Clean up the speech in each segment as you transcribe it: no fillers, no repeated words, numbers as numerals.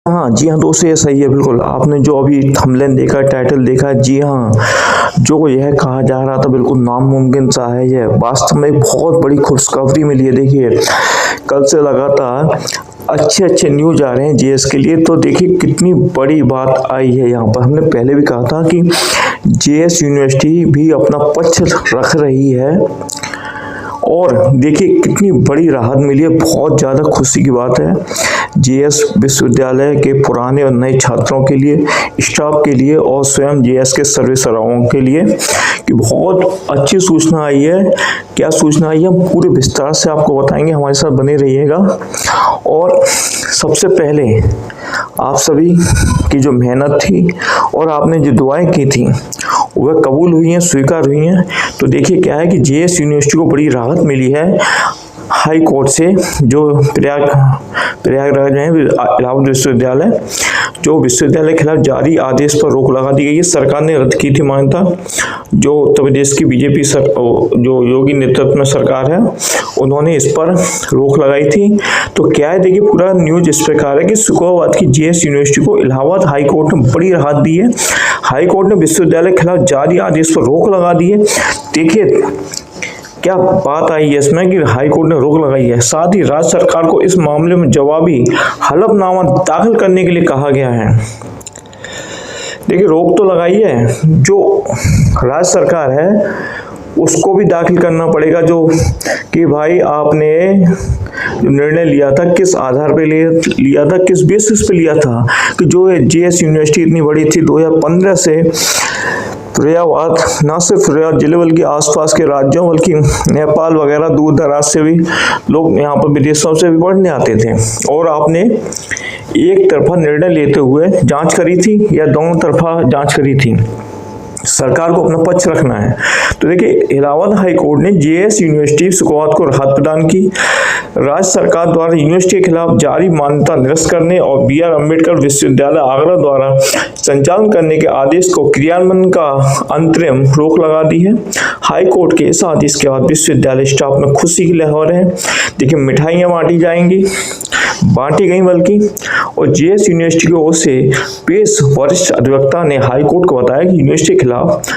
हाँ जी हाँ दोस्तों, ये सही है बिल्कुल। आपने जो अभी थंबनेल देखा, टाइटल देखा, जी हाँ, जो यह कहा जा रहा था बिल्कुल नामुमकिन सा है। यह वास्तव में एक बहुत बड़ी खुशखबरी मिली है। देखिए, कल से लगातार अच्छे अच्छे न्यूज आ रहे हैं जीएस के लिए। तो देखिए कितनी बड़ी बात आई है यहाँ पर। हमने पहले भी कहा था कि जीएस यूनिवर्सिटी भी अपना पक्ष रख रही है, और देखिए कितनी बड़ी राहत मिली है। बहुत ज़्यादा खुशी की बात है जीएस विश्वविद्यालय के पुराने और नए छात्रों के लिए, स्टाफ के लिए और स्वयं जीएस के सर्विसराओं के लिए कि बहुत अच्छी सूचना आई है। क्या सूचना आई है हम पूरे विस्तार से आपको बताएंगे, हमारे साथ बने रहिएगा। और सबसे पहले आप सभी की जो मेहनत थी और आपने जो दुआएं की थी वह कबूल हुई हैं, स्वीकार हुई हैं। तो देखिए क्या है कि जेएस यूनिवर्सिटी को बड़ी राहत मिली है हाई कोर्ट से, जो प्रयागराज में इलाहाबाद विश्वविद्यालय, जो विश्वविद्यालय के खिलाफ जारी आदेश पर रोक लगा दी गई है। सरकार ने रद्द की थी मान्यता, जो उत्तर प्रदेश की बीजेपी जो योगी नेतृत्व में सरकार है, उन्होंने इस पर रोक लगाई थी। तो क्या है, देखिए पूरा न्यूज इस प्रकार है कि शुक्रवार की जेएस यूनिवर्सिटी को इलाहाबाद हाई कोर्ट ने बड़ी राहत दी है। हाई कोर्ट ने विश्वविद्यालय के खिलाफ जारी आदेश पर रोक लगा दी है। देखिए क्या बात आई है इसमें कि हाई कोर्ट ने रोक लगाई है। साथ ही राज्य सरकार को इस मामले में जवाबी हलफनामा दाखिल करने के लिए कहा गया है। देखिए रोक तो लगाई है, जो राज्य सरकार है उसको भी दाखिल करना पड़ेगा, जो कि भाई आपने जो निर्णय लिया था किस आधार पे लिया था, किस बेसिस पे लिया था कि जो जेएस यूनिवर्सिटी इतनी बड़ी थी 2015 से प्रयागराज, ना सिर्फ प्रयागराज जिले बल्कि आसपास के राज्यों बल्कि नेपाल वगैरह दूर दराज से भी लोग यहाँ पर विदेशों से भी पढ़ने आते थे। और आपने एक तरफा निर्णय लेते हुए जांच करी थी या दोनों तरफा जांच करी थी? सरकार को अपना पक्ष रखना है। तो देखिए इलाहाबाद हाई कोर्ट ने जेएस यूनिवर्सिटी शुक्रवार को राहत प्रदान की। राज्य सरकार द्वारा यूनिवर्सिटी के खिलाफ जारी मान्यता निरस्त करने और बीआर अम्बेडकर विश्वविद्यालय आगरा द्वारा संचालन करने के आदेश को क्रियान्वयन का अंतरिम रोक लगा दी है। हाई कोर्ट के इस आदेश के बाद विश्वविद्यालय स्टाफ में खुशी की लहर है। देखिए मिठाइयाँ बांटी गई बल्कि, और जेएस यूनिवर्सिटी की ओर से पेश वरिष्ठ अधिवक्ता ने हाई कोर्ट को बताया कि यूनिवर्सिटी के खिलाफ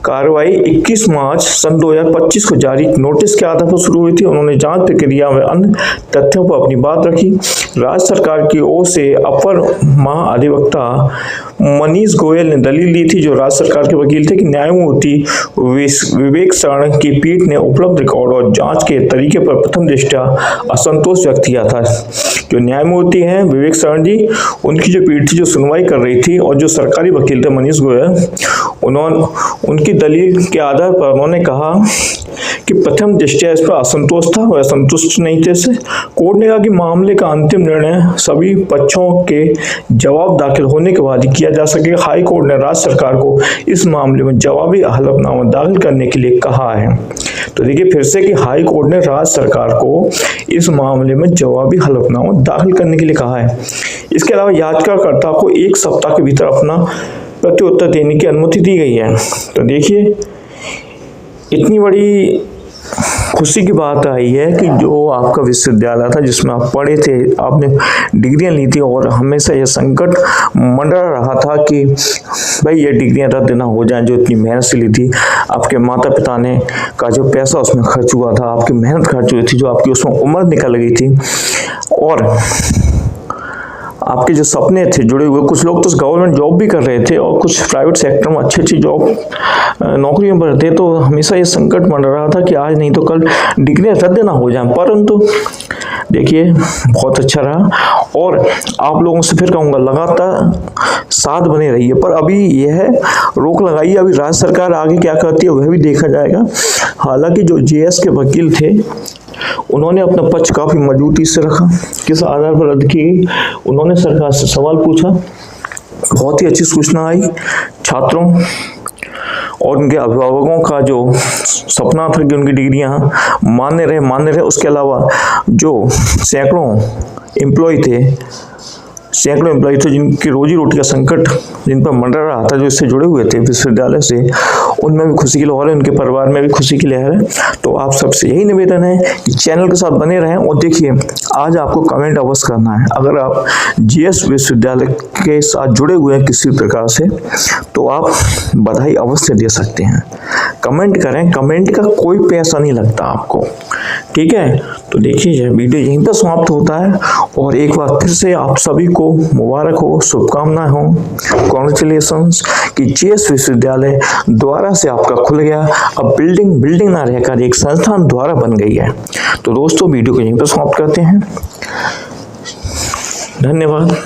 कार्रवाई 21 मार्च सन 2025 को जारी नोटिस के आधार पर शुरू हुई थी। उन्होंने जांच प्रक्रिया में अन्य तथ्यों पर अपनी बात रखी। राज्य सरकार की ओर से अपर महाअधिवक्ता मनीष गोयल ने दलील दी थी, जो राज्य सरकार के वकील थे, कि न्यायमूर्ति विवेक शरण की पीठ ने उपलब्ध रिकॉर्ड और जांच के तरीके पर प्रथम दृष्टया असंतोष व्यक्त किया था। जो न्यायमूर्ति हैं विवेक शरण जी, उनकी जो पीठ थी जो सुनवाई कर रही थी, और जो सरकारी वकील थे मनीष गोयल, उनकी दलील के आधार पर उन्होंने कहा कि प्रथम दृष्टया इस पर असंतोष था, वह संतुष्ट नहीं थे इससे। कोर्ट ने कहा कि मामले का अंतिम निर्णय सभी पक्षों के जवाब दाखिल होने के बाद ही किया जा सकेगा। हाई कोर्ट ने राज्य सरकार को इस मामले में जवाबी हलफनामा दाखिल करने के लिए कहा है। तो देखिए फिर से कि हाई कोर्ट ने राज्य सरकार को इस मामले में जवाबी हलफनामा दाखिल करने के लिए कहा है। इसके अलावा याचिकाकर्ता को 1 सप्ताह के भीतर अपना प्रत्युत्तर देने की अनुमति दी गई है। तो देखिए इतनी बड़ी खुशी की बात आई है कि जो आपका विश्वविद्यालय था जिसमें आप पढ़े थे, आपने डिग्रियां ली थी, और हमेशा यह संकट मंडरा रहा था कि भाई ये डिग्रियां रद्द ना हो जाएं, जो इतनी मेहनत से ली थी। आपके माता पिता ने का जो पैसा उसमें खर्च हुआ था, आपकी मेहनत खर्च हुई थी, जो आपकी उसमें उम्र निकल गई थी, और आपके जो सपने थे जुड़े हुए, कुछ लोग तो गवर्नमेंट जॉब भी कर रहे थे और कुछ प्राइवेट सेक्टर में अच्छी अच्छी जॉब नौकरियों पर थे। तो हमेशा ये संकट मंडरा रहा था कि आज नहीं तो कल डिग्रियां रद्द ना हो जाएं। परंतु देखिए बहुत अच्छा रहा, और आप लोगों से फिर कहूँगा लगातार साथ बने रहिए। पर अभी यह रोक लगाई है, अभी राज्य सरकार आगे क्या करती है वह भी देखा जाएगा। हालांकि जो जेएस के वकील थे उन्होंने अपना पक्ष काफी मजबूती से रखा। किस आधार पर रद्द की, उन्होंने सरकार से सवाल पूछा। बहुत ही अच्छी सूचना आई। छात्रों और उनके अभिभावकों का जो सपना था कि उनकी डिग्रियां मान्य रहे, उसके अलावा जो सैकड़ों एम्प्लॉय थे, सैकड़ों एम्प्लॉय थे जिनकी रोजी रोटी का संकट जिन पर मंडरा रहा था, जो इससे जुड़े हुए थे विश्वविद्यालय से, उनमें भी खुशी की लहर है, उनके परिवार में भी खुशी की लहर है। तो आप सबसे यही निवेदन है कि चैनल के साथ बने रहें। और देखिए, आज आपको कमेंट अवश्य करना है। अगर आप जीएस विश्वविद्यालय के साथ जुड़े हुए हैं किसी प्रकार से, तो आप बधाई अवश्य दे सकते हैं। कमेंट करें, कमेंट का कोई पैसा नहीं लगता आपको, ठीक है। तो देखिए, यह वीडियो यहीं पर समाप्त होता है। और एक बार फिर से आप सभी को मुबारक हो, शुभकामनाएं हो, कॉन्ग्रेचुलेशंस कि जीएस विश्वविद्यालय द्वारा से आपका खुल गया। अब बिल्डिंग ना रहकर एक संस्थान द्वारा बन गई है। तो दोस्तों, वीडियो को यहीं पर समाप्त करते हैं। धन्यवाद।